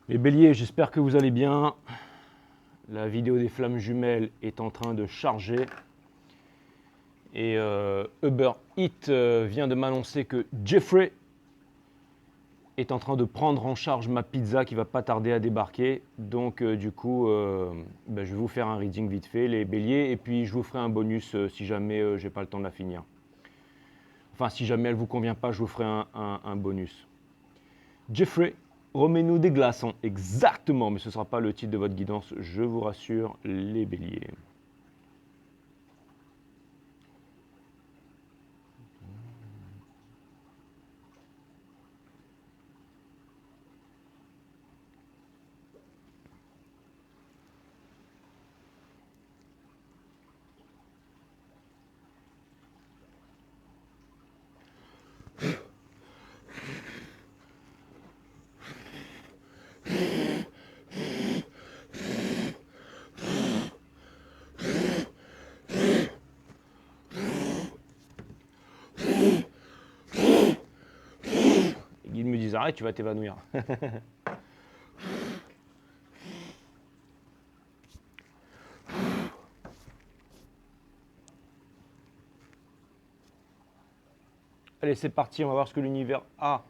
Les béliers, j'espère que vous allez bien. La vidéo des flammes jumelles est en train de charger. Et Uber Eats vient de m'annoncer que Jeffrey est en train de prendre en charge ma pizza qui va pas tarder à débarquer. Donc du coup, je vais vous faire un reading vite fait, les béliers. Et puis je vous ferai un bonus si jamais j'ai pas le temps de la finir. Enfin, si jamais elle vous convient pas, je vous ferai un bonus. Jeffrey, remets-nous des glaçons. Exactement, mais ce ne sera pas le titre de votre guidance, je vous rassure, les béliers. Les guides me disent arrête, tu vas t'évanouir. Allez, c'est parti, on va voir ce que l'univers a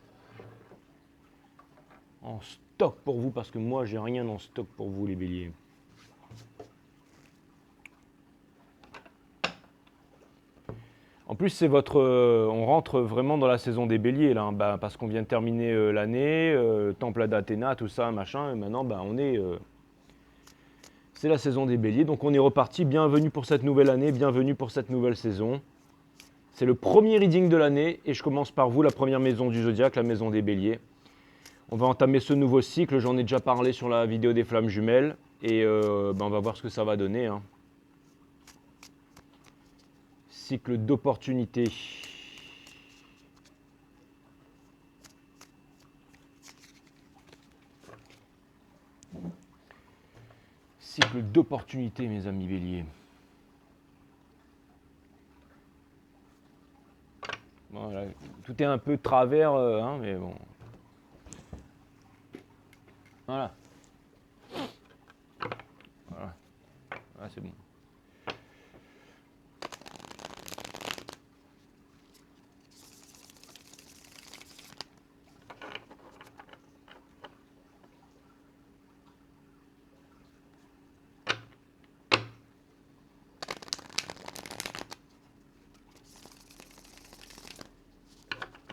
en stock pour vous, parce que moi, j'ai rien en stock pour vous, les béliers. En plus, c'est votre, on rentre vraiment dans la saison des béliers, là, hein, parce qu'on vient de terminer l'année, temple d'Athéna, tout ça, machin, et maintenant, on est... c'est la saison des béliers, donc on est reparti. Bienvenue pour cette nouvelle année, bienvenue pour cette nouvelle saison. C'est le premier reading de l'année et je commence par vous, la première maison du zodiaque, la maison des béliers. On va entamer ce nouveau cycle, j'en ai déjà parlé sur la vidéo des flammes jumelles et on va voir ce que ça va donner. Hein. Cycle d'opportunité. Cycle d'opportunité, mes amis béliers. Voilà. Tout est un peu de travers, hein, mais bon. Voilà. Voilà. Ah, c'est bon.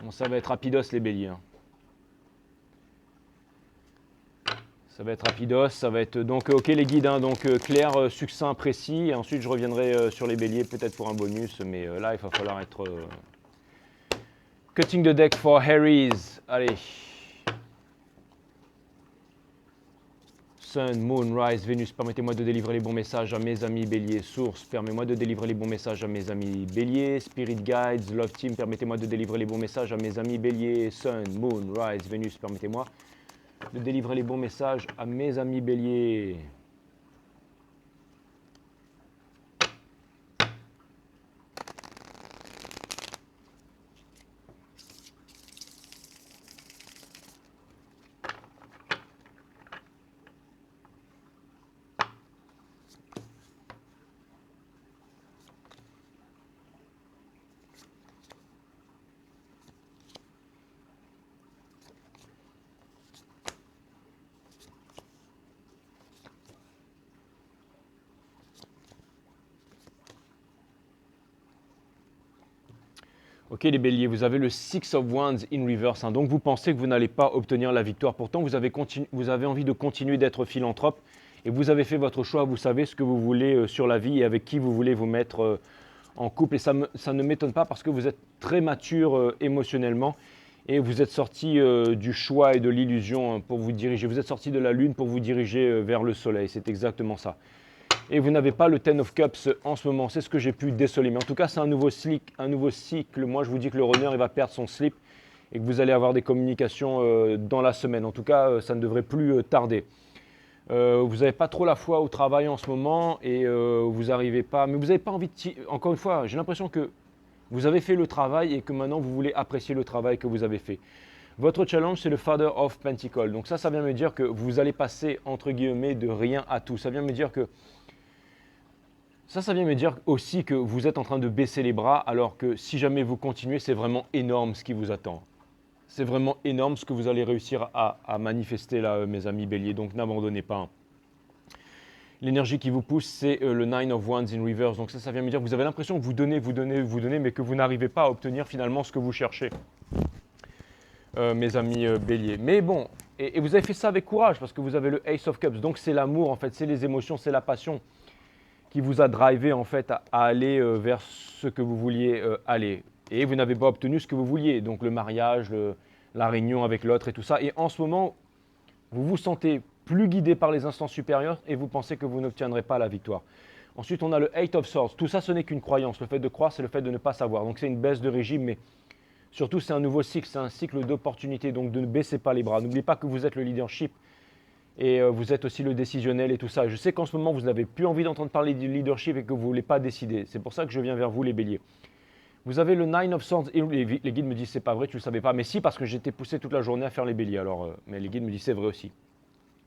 Bon, ça va être rapidos les béliers. Hein. Ça va être rapidos, ça va être donc ok les guides, hein, donc clair, succinct, précis. Et ensuite je reviendrai sur les béliers peut-être pour un bonus, mais là il va falloir être cutting the deck for Harry's. Allez. Sun, Moon, Rise, Vénus, permettez-moi de délivrer les bons messages à mes amis béliers. Source, permettez-moi de délivrer les bons messages à mes amis béliers. Spirit Guides, Love Team, permettez-moi de délivrer les bons messages à mes amis béliers. Sun, Moon, Rise, Vénus, permettez-moi de délivrer les bons messages à mes amis béliers. Ok les béliers, vous avez le Six of Wands in reverse, hein, donc vous pensez que vous n'allez pas obtenir la victoire. Pourtant, vous avez envie de continuer d'être philanthrope et vous avez fait votre choix, vous savez ce que vous voulez sur la vie et avec qui vous voulez vous mettre en couple. Et ça ne m'étonne pas parce que vous êtes très mature émotionnellement et vous êtes sorti du choix et de l'illusion pour vous diriger. Vous êtes sorti de la lune pour vous diriger vers le soleil, c'est exactement ça. Et vous n'avez pas le Ten of Cups en ce moment, c'est ce que j'ai pu déceler. Mais en tout cas, c'est un nouveau cycle. Moi, je vous dis que le runner, il va perdre son slip et que vous allez avoir des communications dans la semaine. En tout cas, ça ne devrait plus tarder. Vous n'avez pas trop la foi au travail en ce moment et vous n'arrivez pas. Mais vous n'avez pas envie de. Encore une fois, j'ai l'impression que vous avez fait le travail et que maintenant vous voulez apprécier le travail que vous avez fait. Votre challenge, c'est le Father of Pentacles. Donc ça vient me dire que vous allez passer, entre guillemets, de rien à tout. Ça vient me dire que ça vient me dire aussi que vous êtes en train de baisser les bras, alors que si jamais vous continuez, c'est vraiment énorme ce qui vous attend. C'est vraiment énorme ce que vous allez réussir à manifester là, mes amis béliers. Donc n'abandonnez pas. L'énergie qui vous pousse, c'est le Nine of Wands in reverse. Donc ça vient me dire que vous avez l'impression que vous donnez, mais que vous n'arrivez pas à obtenir finalement ce que vous cherchez. Mes amis béliers. Mais bon, et vous avez fait ça avec courage, parce que vous avez le Ace of Cups. Donc c'est l'amour, en fait, c'est les émotions, c'est la passion qui vous a drivé en fait à aller vers ce que vous vouliez aller. Et vous n'avez pas obtenu ce que vous vouliez, donc le mariage, la réunion avec l'autre et tout ça. Et en ce moment, vous vous sentez plus guidé par les instances supérieures et vous pensez que vous n'obtiendrez pas la victoire. Ensuite, on a le Eight of Swords. Tout ça, ce n'est qu'une croyance. Le fait de croire, c'est le fait de ne pas savoir. Donc c'est une baisse de régime, mais surtout, c'est un nouveau cycle, c'est un cycle d'opportunité. Donc ne baissez pas les bras. N'oubliez pas que vous êtes le leadership. Et vous êtes aussi le décisionnel et tout ça. Je sais qu'en ce moment, vous n'avez plus envie d'entendre parler du leadership et que vous ne voulez pas décider. C'est pour ça que je viens vers vous, les béliers. Vous avez le Nine of Swords. Et les guides me disent, c'est pas vrai, tu ne le savais pas. Mais si, parce que j'étais poussé toute la journée à faire les béliers. Alors, mais les guides me disent, c'est vrai aussi.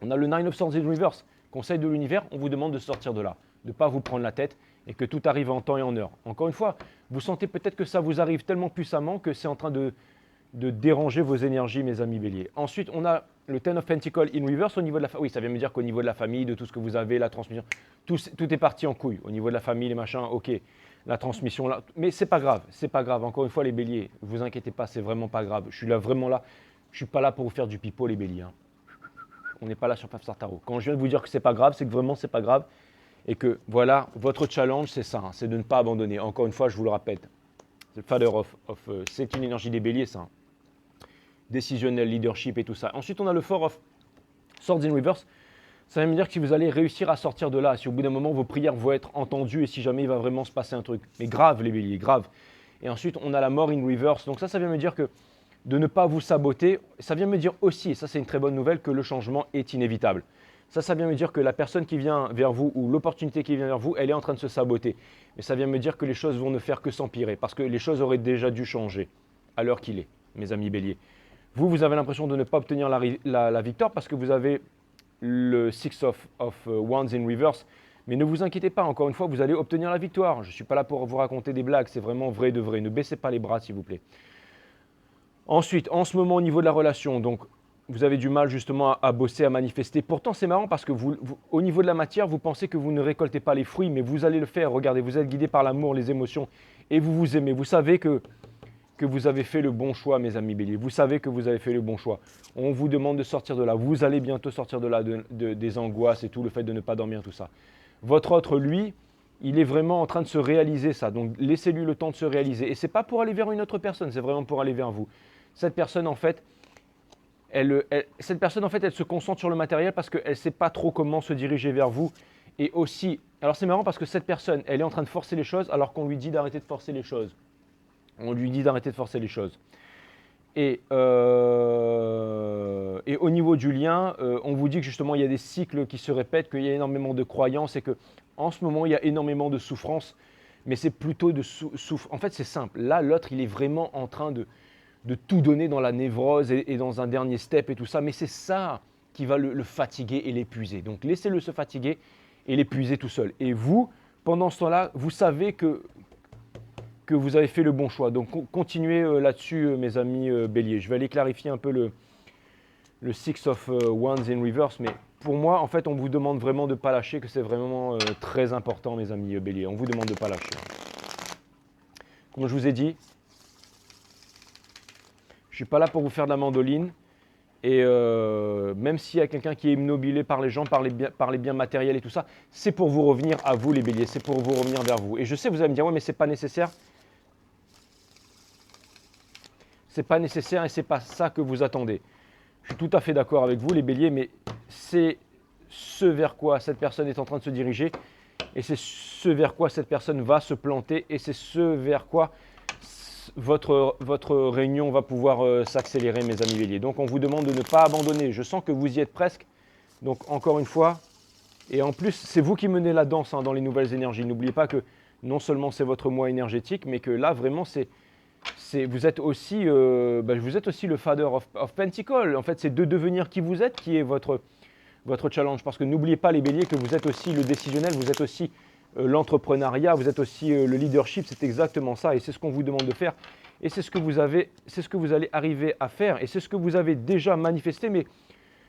On a le Nine of Swords in reverse. Conseil de l'univers, on vous demande de sortir de là. De ne pas vous prendre la tête et que tout arrive en temps et en heure. Encore une fois, vous sentez peut-être que ça vous arrive tellement puissamment que c'est en train de déranger vos énergies, mes amis béliers. Ensuite, on a le Ten of Pentacles in reverse au niveau de la famille. Oui, ça vient me dire qu'au niveau de la famille, de tout ce que vous avez, la transmission, tout est parti en couille. Au niveau de la famille, les machins, ok, la transmission, là. Mais c'est pas grave, c'est pas grave. Encore une fois, les béliers, ne vous inquiétez pas, c'est vraiment pas grave. Je suis là, vraiment là. Je suis pas là pour vous faire du pipeau, les béliers. Hein. On n'est pas là sur Five Star Tarot. Quand je viens de vous dire que c'est pas grave, c'est que vraiment c'est pas grave. Et que voilà, votre challenge, c'est ça, hein, c'est de ne pas abandonner. Encore une fois, je vous le répète. C'est le Father of c'est une énergie des béliers, ça. Hein. Décisionnel, leadership et tout ça. Ensuite, on a le Four of Swords in reverse. Ça veut me dire que si vous allez réussir à sortir de là, si au bout d'un moment vos prières vont être entendues et si jamais il va vraiment se passer un truc. Mais grave les béliers, grave. Et ensuite, on a la mort in reverse. Donc ça vient me dire que de ne pas vous saboter, ça vient me dire aussi, et ça c'est une très bonne nouvelle, que le changement est inévitable. Ça vient me dire que la personne qui vient vers vous ou l'opportunité qui vient vers vous, elle est en train de se saboter. Mais ça vient me dire que les choses vont ne faire que s'empirer parce que les choses auraient déjà dû changer à l'heure qu'il est, mes amis béliers. Vous avez l'impression de ne pas obtenir la victoire parce que vous avez le Six of Wands in reverse. Mais ne vous inquiétez pas, encore une fois, vous allez obtenir la victoire. Je ne suis pas là pour vous raconter des blagues, c'est vraiment vrai de vrai. Ne baissez pas les bras, s'il vous plaît. Ensuite, en ce moment, au niveau de la relation, donc vous avez du mal justement à bosser, à manifester. Pourtant, c'est marrant parce que au niveau de la matière, vous pensez que vous ne récoltez pas les fruits, mais vous allez le faire. Regardez, vous êtes guidé par l'amour, les émotions, et vous vous aimez. Vous savez que vous avez fait le bon choix, mes amis béliers. Vous savez que vous avez fait le bon choix. On vous demande de sortir de là. Vous allez bientôt sortir de là, des angoisses et tout, le fait de ne pas dormir, tout ça. Votre autre, lui, il est vraiment en train de se réaliser ça. Donc, laissez-lui le temps de se réaliser. Et ce n'est pas pour aller vers une autre personne, c'est vraiment pour aller vers vous. Cette personne, en fait, elle se concentre sur le matériel parce qu'elle ne sait pas trop comment se diriger vers vous. Et aussi, alors c'est marrant parce que cette personne, elle est en train de forcer les choses alors qu'on lui dit d'arrêter de forcer les choses. On lui dit d'arrêter de forcer les choses. Et au niveau du lien, on vous dit que justement, il y a des cycles qui se répètent, qu'il y a énormément de croyances et qu'en ce moment, il y a énormément de souffrance. Mais c'est plutôt de souffrance. En fait, c'est simple. Là, l'autre, il est vraiment en train de tout donner dans la névrose et dans un dernier step et tout ça. Mais c'est ça qui va le fatiguer et l'épuiser. Donc, laissez-le se fatiguer et l'épuiser tout seul. Et vous, pendant ce temps-là, vous savez que vous avez fait le bon choix. Donc, continuez là-dessus, mes amis béliers. Je vais aller clarifier un peu le Six of Wands in reverse. Mais pour moi, en fait, on vous demande vraiment de ne pas lâcher, que c'est vraiment très important, mes amis béliers. On vous demande de ne pas lâcher. Comme je vous ai dit, je ne suis pas là pour vous faire de la mandoline. Et même s'il y a quelqu'un qui est obnubilé par les gens, par les biens matériels et tout ça, c'est pour vous revenir à vous, les béliers. C'est pour vous revenir vers vous. Et je sais, vous allez me dire, ouais, mais ce n'est pas nécessaire. Ce n'est pas nécessaire et ce n'est pas ça que vous attendez. Je suis tout à fait d'accord avec vous, les béliers, mais c'est ce vers quoi cette personne est en train de se diriger et c'est ce vers quoi cette personne va se planter et c'est ce vers quoi votre réunion va pouvoir s'accélérer, mes amis béliers. Donc, on vous demande de ne pas abandonner. Je sens que vous y êtes presque. Donc, encore une fois, et en plus, c'est vous qui menez la danse dans les nouvelles énergies. N'oubliez pas que non seulement c'est votre mois énergétique, mais que là, vraiment, c'est vous êtes aussi le Father of Pentacle. En fait, c'est de devenir qui vous êtes qui est votre challenge. Parce que n'oubliez pas les béliers que vous êtes aussi le décisionnel, vous êtes aussi l'entrepreneuriat, vous êtes aussi le leadership. C'est exactement ça et c'est ce qu'on vous demande de faire. Et c'est ce que vous allez arriver à faire et c'est ce que vous avez déjà manifesté. Mais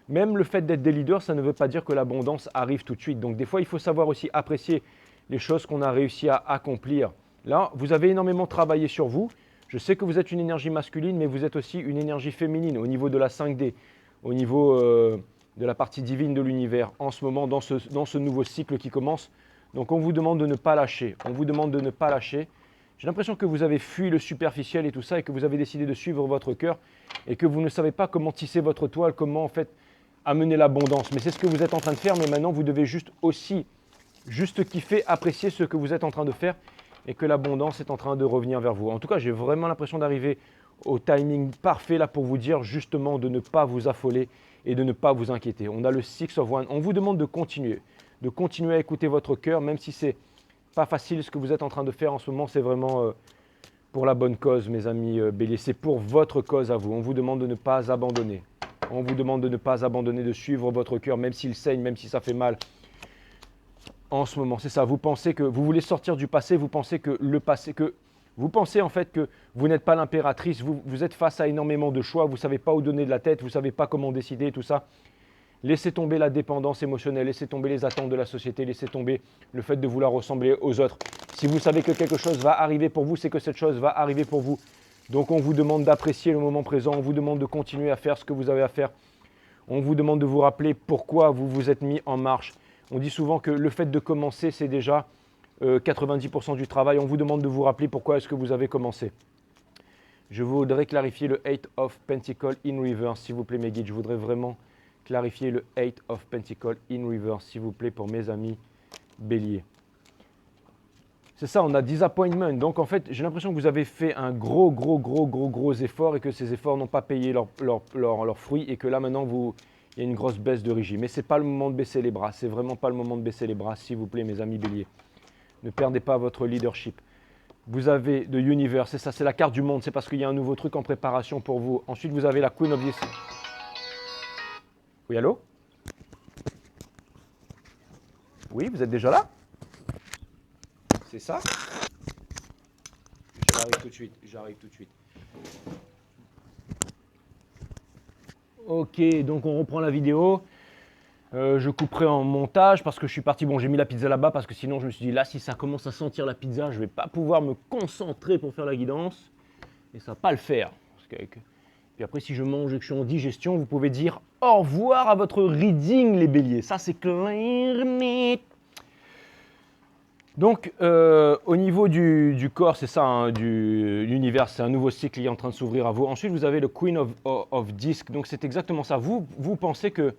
même le fait d'être des leaders, ça ne veut pas dire que l'abondance arrive tout de suite. Donc des fois, il faut savoir aussi apprécier les choses qu'on a réussi à accomplir. Là, vous avez énormément travaillé sur vous. Je sais que vous êtes une énergie masculine, mais vous êtes aussi une énergie féminine au niveau de la 5D, au niveau de la partie divine de l'univers, en ce moment, dans ce nouveau cycle qui commence. Donc on vous demande de ne pas lâcher. On vous demande de ne pas lâcher. J'ai l'impression que vous avez fui le superficiel et tout ça, et que vous avez décidé de suivre votre cœur, et que vous ne savez pas comment tisser votre toile, comment en fait amener l'abondance. Mais c'est ce que vous êtes en train de faire, mais maintenant vous devez juste kiffer, apprécier ce que vous êtes en train de faire, et que l'abondance est en train de revenir vers vous. En tout cas, j'ai vraiment l'impression d'arriver au timing parfait là pour vous dire justement de ne pas vous affoler et de ne pas vous inquiéter. On a le Six of Wands. On vous demande de continuer à écouter votre cœur, même si c'est pas facile ce que vous êtes en train de faire en ce moment. C'est vraiment pour la bonne cause, mes amis béliers. C'est pour votre cause à vous. On vous demande de ne pas abandonner. On vous demande de ne pas abandonner, de suivre votre cœur, même s'il saigne, même si ça fait mal. En ce moment, c'est ça. Vous pensez que vous voulez sortir du passé, vous pensez en fait que vous n'êtes pas l'impératrice, vous êtes face à énormément de choix, vous ne savez pas où donner de la tête, vous ne savez pas comment décider, tout ça. Laissez tomber la dépendance émotionnelle, laissez tomber les attentes de la société, laissez tomber le fait de vouloir ressembler aux autres. Si vous savez que quelque chose va arriver pour vous, c'est que cette chose va arriver pour vous. Donc on vous demande d'apprécier le moment présent, on vous demande de continuer à faire ce que vous avez à faire. On vous demande de vous rappeler pourquoi vous vous êtes mis en marche. On dit souvent que le fait de commencer, c'est déjà 90% du travail. On vous demande de vous rappeler pourquoi est-ce que vous avez commencé. Je voudrais clarifier le Eight of Pentacle in reverse, s'il vous plaît mes guides. Je voudrais vraiment clarifier le Eight of Pentacle in reverse, s'il vous plaît, pour mes amis béliers. C'est ça, on a disappointment. Donc en fait, j'ai l'impression que vous avez fait un gros effort et que ces efforts n'ont pas payé leurs fruits et que là maintenant, il y a une grosse baisse de régime. Mais ce n'est pas le moment de baisser les bras. C'est vraiment pas le moment de baisser les bras, s'il vous plaît, mes amis béliers. Ne perdez pas votre leadership. Vous avez The Universe, c'est ça, c'est la carte du monde. C'est parce qu'il y a un nouveau truc en préparation pour vous. Ensuite, vous avez la Queen of this. Oui, allô? Oui, vous êtes déjà là? C'est ça? J'arrive tout de suite. Ok, donc on reprend la vidéo. Je couperai en montage parce que je suis parti. Bon, j'ai mis la pizza là-bas parce que sinon je me suis dit là, si ça commence à sentir la pizza, je ne vais pas pouvoir me concentrer pour faire la guidance. Et ça ne va pas le faire. Puis après, si je mange et que je suis en digestion, vous pouvez dire au revoir à votre reading, les béliers. Ça, c'est clair, net. Donc, au niveau du corps, c'est ça, hein, de l'univers, c'est un nouveau cycle qui est en train de s'ouvrir à vous. Ensuite, vous avez le Queen of Disc. Donc, c'est exactement ça. Vous pensez que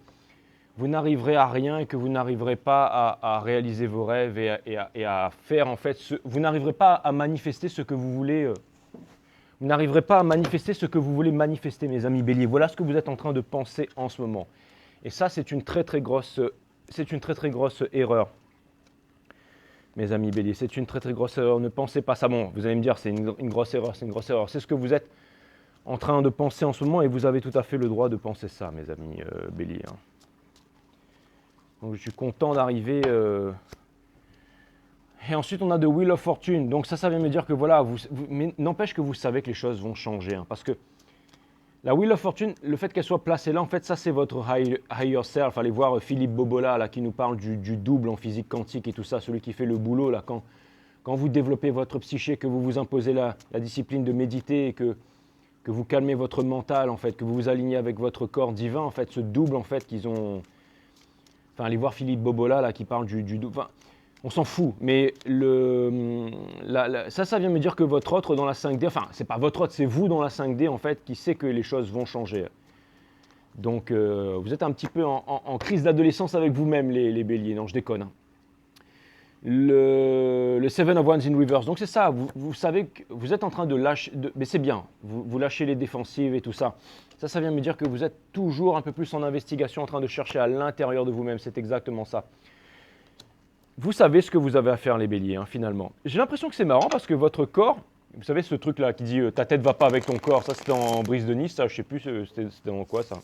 vous n'arriverez à rien et que vous n'arriverez pas à réaliser vos rêves et à faire, en fait, vous n'arriverez pas à manifester ce que vous voulez. Vous n'arriverez pas à manifester ce que vous voulez manifester, mes amis béliers. Voilà ce que vous êtes en train de penser en ce moment. Et ça, c'est une très grosse erreur. Mes amis béliers, c'est une très grosse erreur. Ne pensez pas ça. Bon, vous allez me dire, c'est une grosse erreur, c'est une grosse erreur. C'est ce que vous êtes en train de penser en ce moment et vous avez tout à fait le droit de penser ça, mes amis béliers. Hein. Donc, je suis content d'arriver. Et ensuite, on a The Wheel of Fortune. Donc ça vient me dire que voilà, mais n'empêche que vous savez que les choses vont changer. Hein, parce que la Wheel of Fortune, le fait qu'elle soit placée là, en fait, ça c'est votre higher self. Allez voir Philippe Bobola là, qui nous parle du double en physique quantique et tout ça, celui qui fait le boulot là, quand vous développez votre psyché, que vous vous imposez la discipline de méditer et que vous calmez votre mental, en fait, que vous vous alignez avec votre corps divin, en fait, ce double en fait qu'ils ont. Enfin, allez voir Philippe Bobola là, qui parle du double. Enfin, on s'en fout, mais ça vient me dire que votre autre dans la 5D, enfin, c'est pas votre autre, c'est vous dans la 5D, en fait, qui sait que les choses vont changer. Donc, vous êtes un petit peu en crise d'adolescence avec vous-même, les béliers. Non, je déconne. Hein. Le Seven of Wands in Reverse. Donc, c'est ça, vous savez que vous êtes en train de lâcher, mais c'est bien, vous lâchez les défensives et tout ça. Ça vient me dire que vous êtes toujours un peu plus en investigation, en train de chercher à l'intérieur de vous-même. C'est exactement ça. Vous savez ce que vous avez à faire, les béliers, hein, finalement. J'ai l'impression que c'est marrant parce que votre corps, Vous savez ce truc-là qui dit ta tête va pas avec ton corps, ça c'était en Brise de Nice, ça je sais plus, c'était dans quoi ça.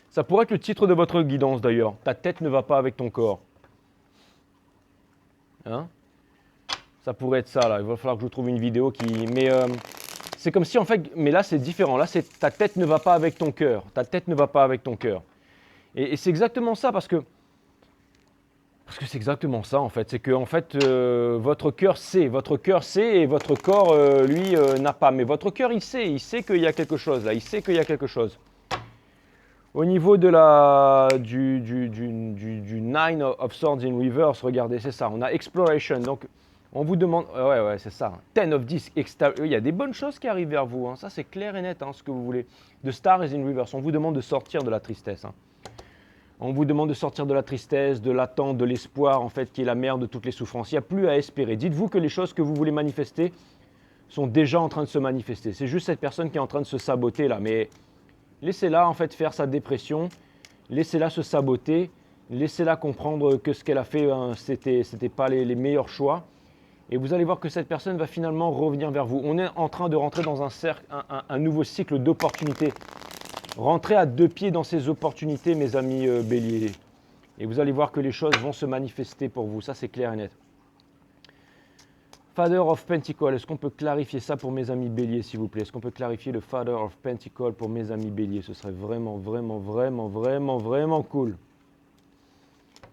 Ça pourrait être le titre de votre guidance d'ailleurs, ta tête ne va pas avec ton corps. Hein? Ça pourrait être ça là, il va falloir que je trouve une vidéo qui... Mais c'est comme si en fait, mais là c'est différent, là c'est ta tête ne va pas avec ton cœur, ta tête ne va pas avec ton cœur. Et c'est exactement ça parce que c'est exactement ça en fait, c'est que en fait votre cœur sait et votre corps lui n'a pas, mais votre cœur il sait qu'il y a quelque chose là, il sait qu'il y a quelque chose. Au niveau de du Nine of Swords in Reverse, regardez, c'est ça, on a Exploration, donc on vous demande, ouais c'est ça, Ten of Discs, il y a des bonnes choses qui arrivent vers vous, hein. Ça c'est clair et net, hein, ce que vous voulez. The Star is in Reverse, on vous demande de sortir de la tristesse. Hein. On vous demande de sortir de la tristesse, de l'attente, de l'espoir, en fait, qui est la mère de toutes les souffrances. Il n'y a plus à espérer. Dites-vous que les choses que vous voulez manifester sont déjà en train de se manifester. C'est juste cette personne qui est en train de se saboter là. Mais laissez-la, en fait, faire sa dépression. Laissez-la se saboter. Laissez-la comprendre que ce qu'elle a fait, hein, c'était pas les meilleurs choix. Et vous allez voir que cette personne va finalement revenir vers vous. On est en train de rentrer dans un cercle, un nouveau cycle d'opportunités. Rentrez à deux pieds dans ces opportunités, mes amis béliers. Et vous allez voir que les choses vont se manifester pour vous. Ça, c'est clair et net. Father of Pentacle, est-ce qu'on peut clarifier ça pour mes amis béliers, s'il vous plaît? Est-ce qu'on peut clarifier le Father of Pentacle pour mes amis béliers? Ce serait vraiment, vraiment, vraiment, vraiment, vraiment cool.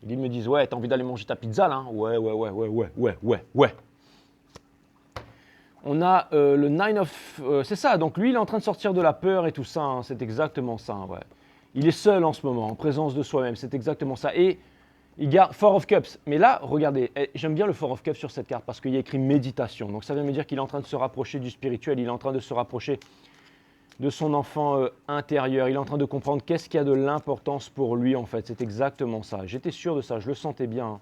Ils me disent, ouais, t'as envie d'aller manger ta pizza, là? Ouais. On a le Nine of... c'est ça, donc lui, il est en train de sortir de la peur et tout ça, hein, c'est exactement ça. Ouais. Il est seul en ce moment, en présence de soi-même, c'est exactement ça. Et il garde Four of Cups. Mais là, regardez, j'aime bien le Four of Cups sur cette carte parce qu'il y a écrit méditation. Donc ça veut me dire qu'il est en train de se rapprocher du spirituel, il est en train de se rapprocher de son enfant intérieur. Il est en train de comprendre qu'est-ce qui a de l'importance pour lui, en fait. C'est exactement ça. J'étais sûr de ça, je le sentais bien. Hein.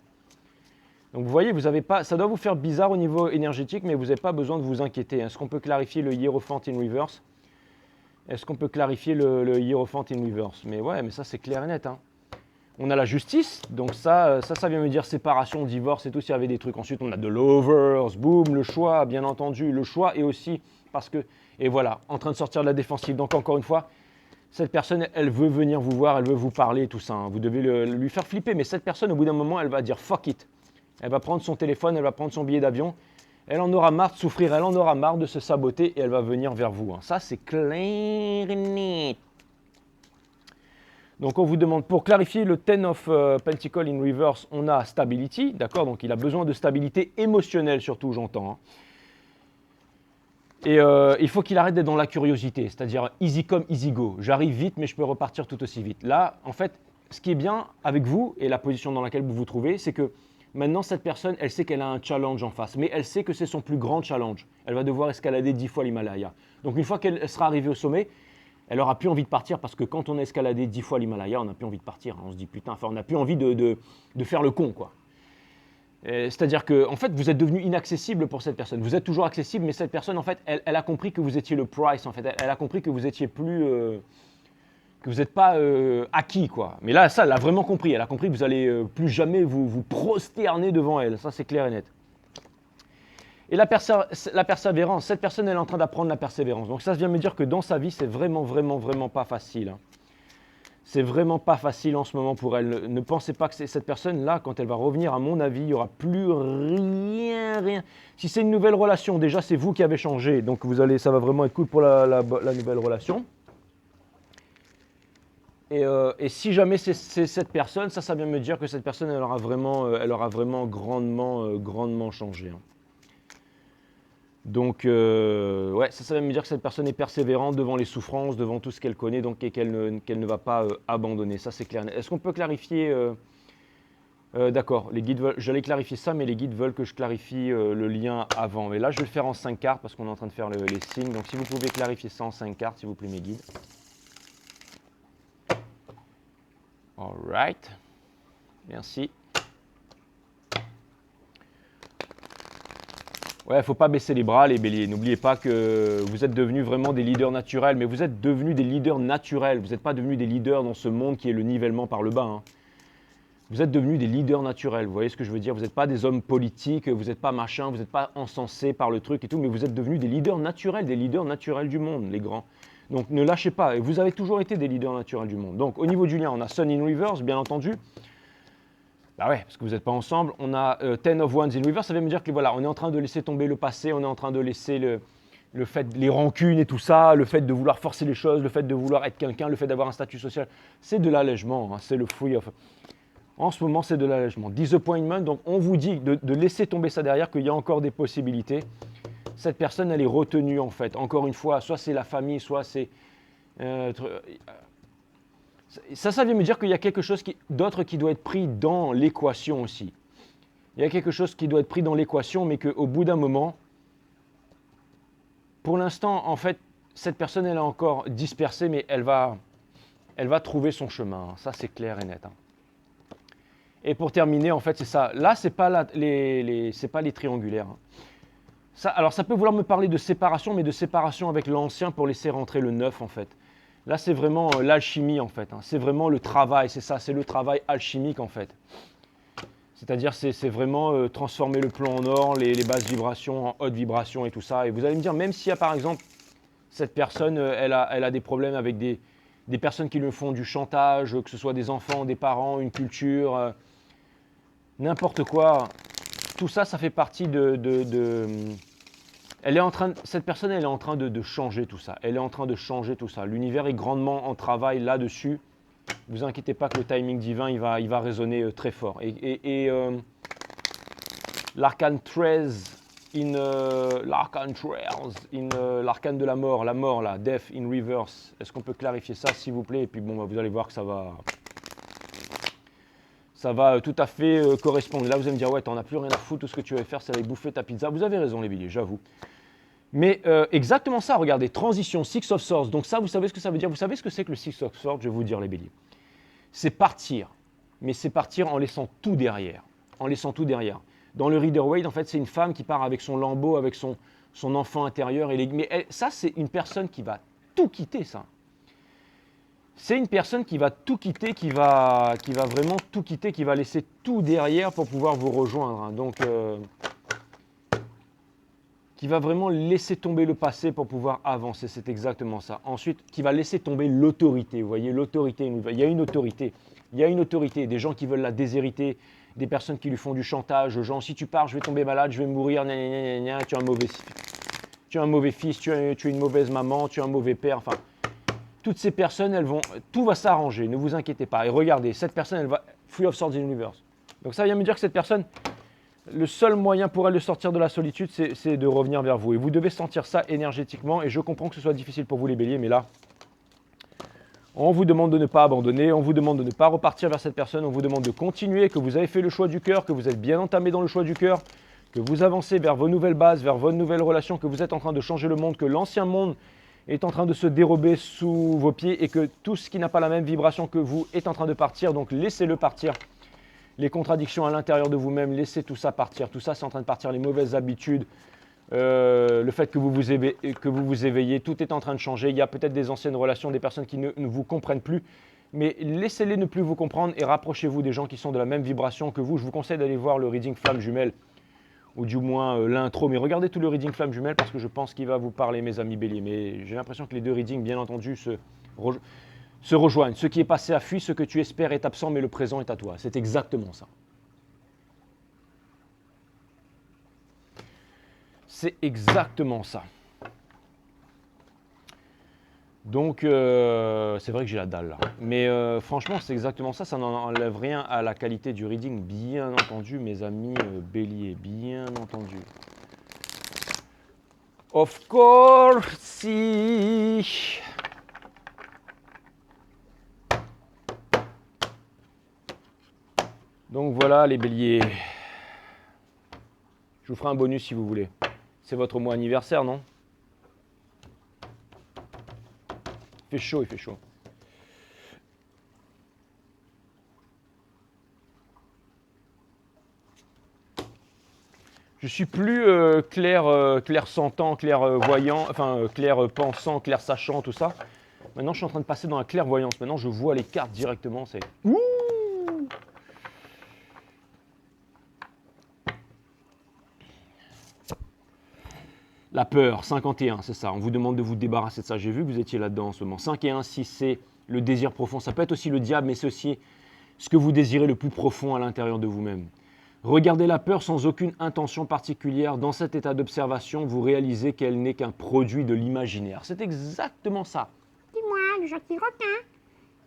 Donc vous voyez, vous avez pas, ça doit vous faire bizarre au niveau énergétique, mais vous n'avez pas besoin de vous inquiéter. Est-ce qu'on peut clarifier le Hiérophant in Reverse? Est-ce qu'on peut clarifier le Hiérophant in Reverse? Mais ouais, mais ça c'est clair et net. Hein. On a la justice, donc ça vient me dire séparation, divorce et tout, s'il y avait des trucs. Ensuite, on a de Lovers, boum, le choix, bien entendu, le choix, et aussi parce que, et voilà, en train de sortir de la défensive. Donc encore une fois, cette personne, elle veut venir vous voir, elle veut vous parler, tout ça. Hein. Vous devez lui faire flipper, mais cette personne, au bout d'un moment, elle va dire fuck it. Elle va prendre son téléphone, elle va prendre son billet d'avion. Elle en aura marre de souffrir, elle en aura marre de se saboter et elle va venir vers vous. Hein. Ça, c'est clair et net. Donc, on vous demande, pour clarifier le Ten of Pentacle in Reverse, on a Stability, d'accord? Donc, il a besoin de stabilité émotionnelle surtout, j'entends. Hein. Et il faut qu'il arrête d'être dans la curiosité, c'est-à-dire easy come, easy go. J'arrive vite, mais je peux repartir tout aussi vite. Là, en fait, ce qui est bien avec vous et la position dans laquelle vous vous trouvez, c'est que maintenant, cette personne, elle sait qu'elle a un challenge en face, mais elle sait que c'est son plus grand challenge. Elle va devoir escalader 10 fois l'Himalaya. Donc, une fois qu'elle sera arrivée au sommet, elle n'aura plus envie de partir parce que quand on a escaladé 10 fois l'Himalaya, on n'a plus envie de partir. On se dit putain, enfin, on n'a plus envie de faire le con, quoi. C'est-à-dire que, en fait, vous êtes devenu inaccessible pour cette personne. Vous êtes toujours accessible, mais cette personne, en fait, elle a compris que vous étiez le price, en fait. Elle a compris que vous étiez plus... que vous n'êtes pas acquis, quoi. Mais là, ça, elle a vraiment compris. Elle a compris que vous allez plus jamais vous prosterner devant elle. Ça, c'est clair et net. Et la persévérance, cette personne, elle est en train d'apprendre la persévérance. Donc ça vient me dire que dans sa vie, c'est vraiment, vraiment, vraiment pas facile. Hein. C'est vraiment pas facile en ce moment pour elle. Ne pensez pas que cette personne-là, quand elle va revenir, à mon avis, il n'y aura plus rien. Si c'est une nouvelle relation, déjà, c'est vous qui avez changé. Donc ça va vraiment être cool pour la nouvelle relation. Et si jamais c'est cette personne, ça vient me dire que cette personne, elle aura vraiment grandement changé. Hein. Donc, ouais, ça vient me dire que cette personne est persévérante devant les souffrances, devant tout ce qu'elle connaît, donc et qu'elle ne va pas abandonner. Ça, c'est clair. Est-ce qu'on peut clarifier d'accord, les guides veulent, j'allais clarifier ça, mais les guides veulent que je clarifie le lien avant. Mais là, je vais le faire en 5 cartes parce qu'on est en train de faire les signes. Donc, si vous pouvez clarifier ça en 5 cartes, s'il vous plaît, mes guides. All right. Merci. Ouais, il ne faut pas baisser les bras, les béliers. N'oubliez pas que vous êtes devenus vraiment des leaders naturels, mais vous êtes devenus des leaders naturels. Vous n'êtes pas devenus des leaders dans ce monde qui est le nivellement par le bas. Hein. Vous êtes devenus des leaders naturels, vous voyez ce que je veux dire? Vous n'êtes pas des hommes politiques, vous n'êtes pas machin, vous n'êtes pas encensés par le truc et tout, mais vous êtes devenus des leaders naturels du monde, les grands. Donc ne lâchez pas, et vous avez toujours été des leaders naturels du monde. Donc au niveau du lien, on a Sun in Reverse, bien entendu. Bah ouais, parce que vous n'êtes pas ensemble. On a Ten of Wands in Reverse, ça veut me dire que voilà, on est en train de laisser tomber le passé, on est en train de laisser le fait, les rancunes et tout ça, le fait de vouloir forcer les choses, le fait de vouloir être quelqu'un, le fait d'avoir un statut social, c'est de l'allègement, hein, c'est le free of. En ce moment, c'est de l'allègement. Disappointment, donc on vous dit de laisser tomber ça derrière, qu'il y a encore des possibilités. Cette personne, elle est retenue en fait. Encore une fois, soit c'est la famille, soit c'est... ça vient me dire qu'il y a quelque chose d'autre qui doit être pris dans l'équation aussi. Il y a quelque chose qui doit être pris dans l'équation, mais qu'au bout d'un moment, pour l'instant, en fait, cette personne, elle est encore dispersée, mais elle va trouver son chemin. Ça, c'est clair et net. Hein. Et pour terminer, en fait, c'est ça. Là, ce n'est pas, les triangulaires. Hein. Ça, alors, ça peut vouloir me parler de séparation, mais de séparation avec l'ancien pour laisser rentrer le neuf, en fait. Là, c'est vraiment l'alchimie, en fait. Hein. C'est vraiment le travail, c'est ça. C'est le travail alchimique, en fait. C'est-à-dire, c'est vraiment transformer le plan en or, les basses vibrations en hautes vibrations et tout ça. Et vous allez me dire, même s'il y a, par exemple, cette personne, elle a des problèmes avec des personnes qui lui font du chantage, que ce soit des enfants, des parents, une culture, n'importe quoi. Tout ça, ça fait partie cette personne, elle est en train de changer tout ça. Elle est en train de changer tout ça. L'univers est grandement en travail là-dessus. Ne vous inquiétez pas que le timing divin, il va résonner très fort. Et l'arcane 13 l'arcane de la mort là, death in reverse. Est-ce qu'on peut clarifier ça, s'il vous plaît? Et puis bon, vous allez voir que ça va tout à fait correspondre. Là, vous allez me dire, ouais, t'en as plus rien à foutre, tout ce que tu vas faire, c'est aller bouffer ta pizza. Vous avez raison, les béliers, j'avoue. Mais exactement ça, regardez, transition, Six of Swords. Donc ça, vous savez ce que ça veut dire? Vous savez ce que c'est que le Six of Swords? Je vais vous dire, les béliers. C'est partir, mais c'est partir en laissant tout derrière. En laissant tout derrière. Dans le Rider-Waite, en fait, c'est une femme qui part avec son lambeau, avec son enfant intérieur. Mais ça, c'est une personne qui va tout quitter, ça. C'est une personne qui va tout quitter, qui va vraiment tout quitter, qui va laisser tout derrière pour pouvoir vous rejoindre. Hein. Donc, qui va vraiment laisser tomber le passé pour pouvoir avancer. C'est exactement ça. Ensuite, qui va laisser tomber l'autorité. Vous voyez, l'autorité. Il y a une autorité. Il y a une autorité. Des gens qui veulent la déshériter, des personnes qui lui font du chantage. Genre, si tu pars, je vais tomber malade, je vais mourir. Gna, gna, gna, gna, tu es un mauvais fils, tu es une mauvaise maman, tu es un mauvais père. Enfin, toutes ces personnes, tout va s'arranger. Ne vous inquiétez pas. Et regardez, cette personne, elle va free of swords in universe. Donc ça vient me dire que cette personne, le seul moyen pour elle de sortir de la solitude, c'est de revenir vers vous. Et vous devez sentir ça énergétiquement. Et je comprends que ce soit difficile pour vous, les béliers, mais là, on vous demande de ne pas abandonner, on vous demande de ne pas repartir vers cette personne, on vous demande de continuer, que vous avez fait le choix du cœur, que vous êtes bien entamé dans le choix du cœur, que vous avancez vers vos nouvelles bases, vers vos nouvelles relations, que vous êtes en train de changer le monde, que l'ancien monde est en train de se dérober sous vos pieds et que tout ce qui n'a pas la même vibration que vous est en train de partir. Donc laissez-le partir. Les contradictions à l'intérieur de vous-même, laissez tout ça partir. Tout ça, c'est en train de partir. Les mauvaises habitudes, le fait que vous vous éveillez, tout est en train de changer. Il y a peut-être des anciennes relations, des personnes qui ne vous comprennent plus. Mais laissez-les ne plus vous comprendre et rapprochez-vous des gens qui sont de la même vibration que vous. Je vous conseille d'aller voir le reading flamme jumelle, ou du moins l'intro. Mais regardez tout le reading flamme jumelle parce que je pense qu'il va vous parler, mes amis béliers. Mais j'ai l'impression que les deux readings, bien entendu, se rejoignent. Ce qui est passé a fui, ce que tu espères est absent, mais le présent est à toi. C'est exactement ça. C'est exactement ça. Donc, c'est vrai que j'ai la dalle là. Mais franchement, c'est exactement ça. Ça n'enlève rien à la qualité du reading, bien entendu, mes amis béliers, bien entendu. Of course, si. Donc voilà les béliers. Je vous ferai un bonus si vous voulez. C'est votre mois anniversaire, non? Il fait chaud, il fait chaud. Je suis plus clair-sentant, clair-voyant, enfin clair-pensant, clair-sachant, tout ça. Maintenant, je suis en train de passer dans la clairvoyance. Maintenant, je vois les cartes directement. C'est ouh! La peur, 51, c'est ça. On vous demande de vous débarrasser de ça. J'ai vu que vous étiez là-dedans en ce moment. 5 et 1, 6, c'est le désir profond. Ça peut être aussi le diable, mais c'est aussi ce que vous désirez le plus profond à l'intérieur de vous-même. Regardez la peur sans aucune intention particulière. Dans cet état d'observation, vous réalisez qu'elle n'est qu'un produit de l'imaginaire. C'est exactement ça. Dis-moi, le gentil requin,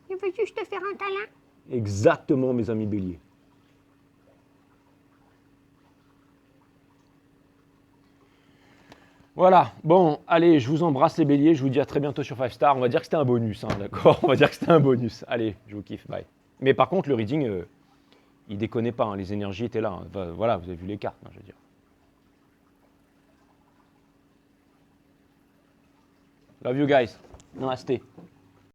je veux juste te faire un câlin. Exactement, mes amis béliers. Voilà, bon, allez, je vous embrasse les béliers, je vous dis à très bientôt sur 5 Star. On va dire que c'était un bonus, hein, d'accord? On va dire que c'était un bonus. Allez, je vous kiffe, bye. Mais par contre, le reading, il déconnait pas, hein, les énergies étaient là. Hein. Voilà, vous avez vu les cartes, hein, je veux dire. Love you guys. Namaste.